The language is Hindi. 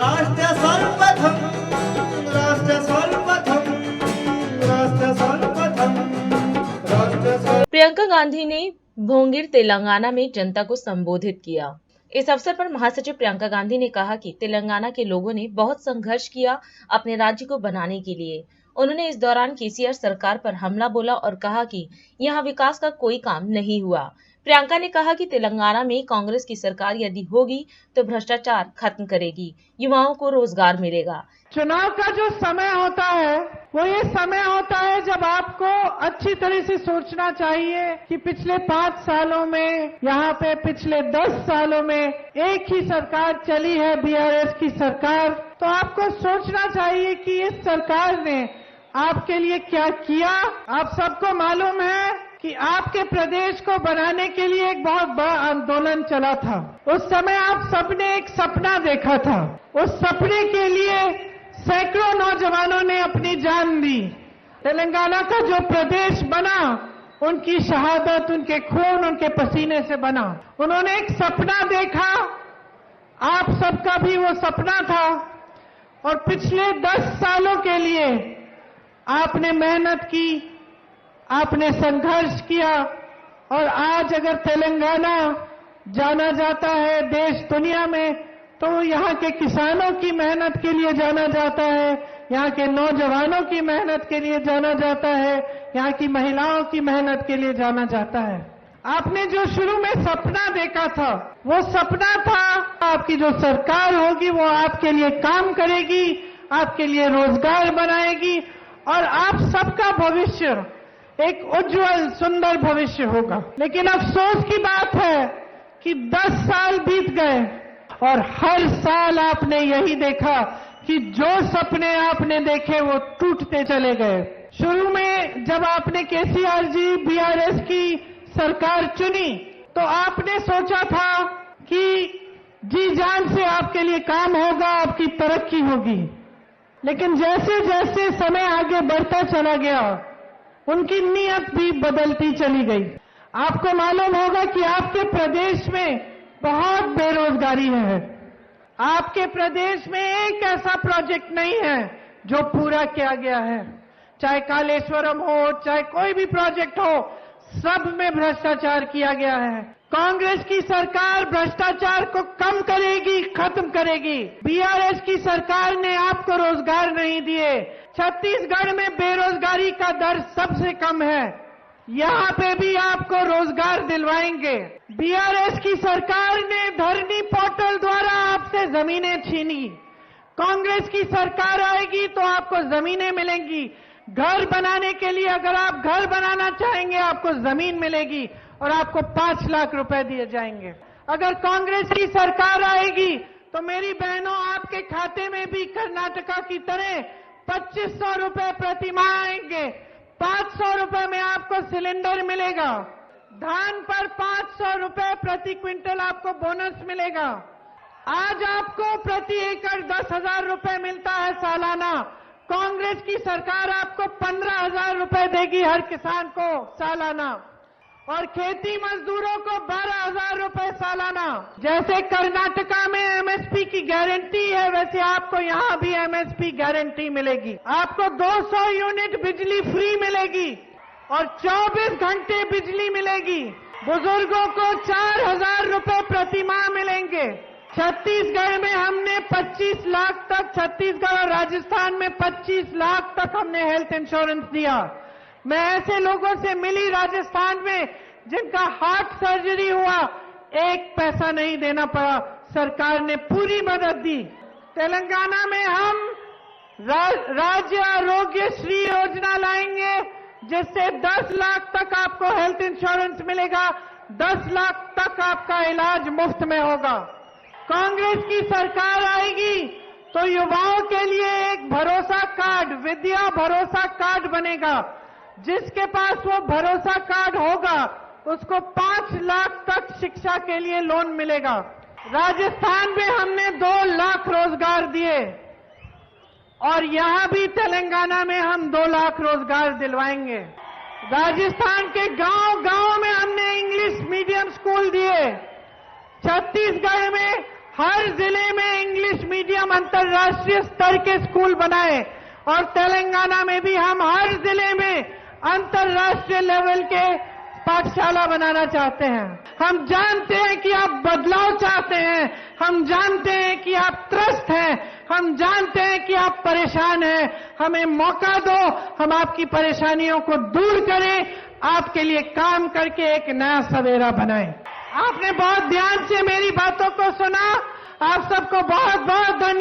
राष्ट्र सर्वप्रथम राष्ट्र सर्वप्रथम राष्ट्र सर्वप्रथम राष्ट्र सर्व। प्रियंका गांधी ने भोंगिर तेलंगाना में जनता को संबोधित किया। इस अवसर पर महासचिव प्रियंका गांधी ने कहा कि तेलंगाना के लोगों ने बहुत संघर्ष किया अपने राज्य को बनाने के लिए। उन्होंने इस दौरान केसीआर सरकार पर हमला बोला और कहा कि यहाँ विकास का कोई काम नहीं हुआ। प्रियंका ने कहा कि तेलंगाना में कांग्रेस की सरकार यदि होगी तो भ्रष्टाचार खत्म करेगी, युवाओं को रोजगार मिलेगा। चुनाव का जो समय होता है वो ये समय होता है जब आपको अच्छी तरह से सोचना चाहिए कि पिछले 5 सालों में, यहाँ पे पिछले 10 सालों में एक ही सरकार चली है, बीआरएस की सरकार। तो आपको सोचना चाहिए कि इस सरकार ने आपके लिए क्या किया। आप सबको मालूम है कि आपके प्रदेश को बनाने के लिए एक बहुत बड़ा आंदोलन चला था। उस समय आप सबने एक सपना देखा था। उस सपने के लिए सैकड़ों नौजवानों ने अपनी जान दी। तेलंगाना का जो प्रदेश बना, उनकी शहादत, उनके खून, उनके पसीने से बना। उन्होंने एक सपना देखा, आप सबका भी वो सपना था, और पिछले 10 सालों के लिए आपने मेहनत की, आपने संघर्ष किया, और आज अगर तेलंगाना जाना जाता है देश दुनिया में, तो यहाँ के किसानों की मेहनत के लिए जाना जाता है, यहाँ के नौजवानों की मेहनत के लिए जाना जाता है, यहाँ की महिलाओं की मेहनत के लिए जाना जाता है। आपने जो शुरू में सपना देखा था, वो सपना था आपकी जो सरकार होगी वो आपके लिए काम करेगी, आपके लिए रोजगार बनाएगी, और आप सबका भविष्य एक उज्जवल सुंदर भविष्य होगा। लेकिन अफसोस की बात है कि 10 साल बीत गए और हर साल आपने यही देखा कि जो सपने आपने देखे वो टूटते चले गए। शुरू में जब आपने केसीआर जी बीआरएस की सरकार चुनी तो आपने सोचा था कि जी जान से आपके लिए काम होगा, आपकी तरक्की होगी। लेकिन जैसे जैसे समय आगे बढ़ता चला गया, उनकी नीयत भी बदलती चली गई। आपको मालूम होगा कि आपके प्रदेश में बहुत बेरोजगारी है। आपके प्रदेश में एक ऐसा प्रोजेक्ट नहीं है जो पूरा किया गया है। चाहे कालेश्वरम हो, चाहे कोई भी प्रोजेक्ट हो, सब में भ्रष्टाचार किया गया है। कांग्रेस की सरकार भ्रष्टाचार को कम करेगी, खत्म करेगी। बीआरएस की सरकार ने आपको रोजगार नहीं दिए। छत्तीसगढ़ में बेरोजगारी का दर सबसे कम है, यहाँ पे भी आपको रोजगार दिलवाएंगे। बीआरएस की सरकार ने धरनी पोर्टल द्वारा आपसे जमीनें छीनी। कांग्रेस की सरकार आएगी तो आपको जमीनें मिलेंगी। घर बनाने के लिए अगर आप घर बनाना चाहेंगे आपको जमीन मिलेगी और आपको 5 लाख रुपए दिए जाएंगे। अगर कांग्रेस की सरकार आएगी तो मेरी बहनों आपके खाते में भी कर्नाटका की तरह 2500 रुपए प्रति माह आएंगे। 500 रुपए में आपको सिलेंडर मिलेगा। धान पर 500 रुपए प्रति क्विंटल आपको बोनस मिलेगा। आज आपको प्रति एकड़ 10,000 रुपए मिलता है सालाना। कांग्रेस की सरकार आपको 15,000 रुपए देगी हर किसान को सालाना, और खेती मजदूरों को 12,000 रुपए सालाना। जैसे कर्नाटका में एमएसपी की गारंटी है, वैसे आपको यहाँ भी एमएसपी गारंटी मिलेगी। आपको 200 यूनिट बिजली फ्री मिलेगी और 24 घंटे बिजली मिलेगी। बुजुर्गों को 4,000 रुपए प्रति माह मिलेंगे। छत्तीसगढ़ में हमने 25 लाख तक, छत्तीसगढ़ और राजस्थान में 25 लाख तक हमने हेल्थ इंश्योरेंस दिया। मैं ऐसे लोगों से मिली राजस्थान में जिनका हार्ट सर्जरी हुआ, 1 पैसा नहीं देना पड़ा, सरकार ने पूरी मदद दी। तेलंगाना में हम राज्य आरोग्य श्री योजना लाएंगे, जिससे 10 लाख तक आपको हेल्थ इंश्योरेंस मिलेगा, 10 लाख तक आपका इलाज मुफ्त में होगा। कांग्रेस की सरकार आएगी तो युवाओं के लिए एक भरोसा कार्ड, विद्या भरोसा कार्ड बनेगा। जिसके पास वो भरोसा कार्ड होगा उसको 5 लाख तक शिक्षा के लिए लोन मिलेगा। राजस्थान में हमने 2 लाख रोजगार दिए और यहां भी तेलंगाना में हम 2 लाख रोजगार दिलवाएंगे। राजस्थान के गांव-गांव में हमने इंग्लिश मीडियम स्कूल दिए। छत्तीसगढ़ में हर जिले में इंग्लिश मीडियम अंतर्राष्ट्रीय स्तर के स्कूल बनाए और तेलंगाना में भी हम हर जिले में अंतर्राष्ट्रीय लेवल के पाठशाला बनाना चाहते हैं। हम जानते हैं कि आप बदलाव चाहते हैं, हम जानते हैं कि आप त्रस्त हैं, हम जानते हैं कि आप परेशान हैं। हमें मौका दो, हम आपकी परेशानियों को दूर करें, आपके लिए काम करके एक नया सवेरा बनाएं। आपने बहुत ध्यान से मेरी बातों को सुना, आप सबको बहुत बहुत धन्यवाद।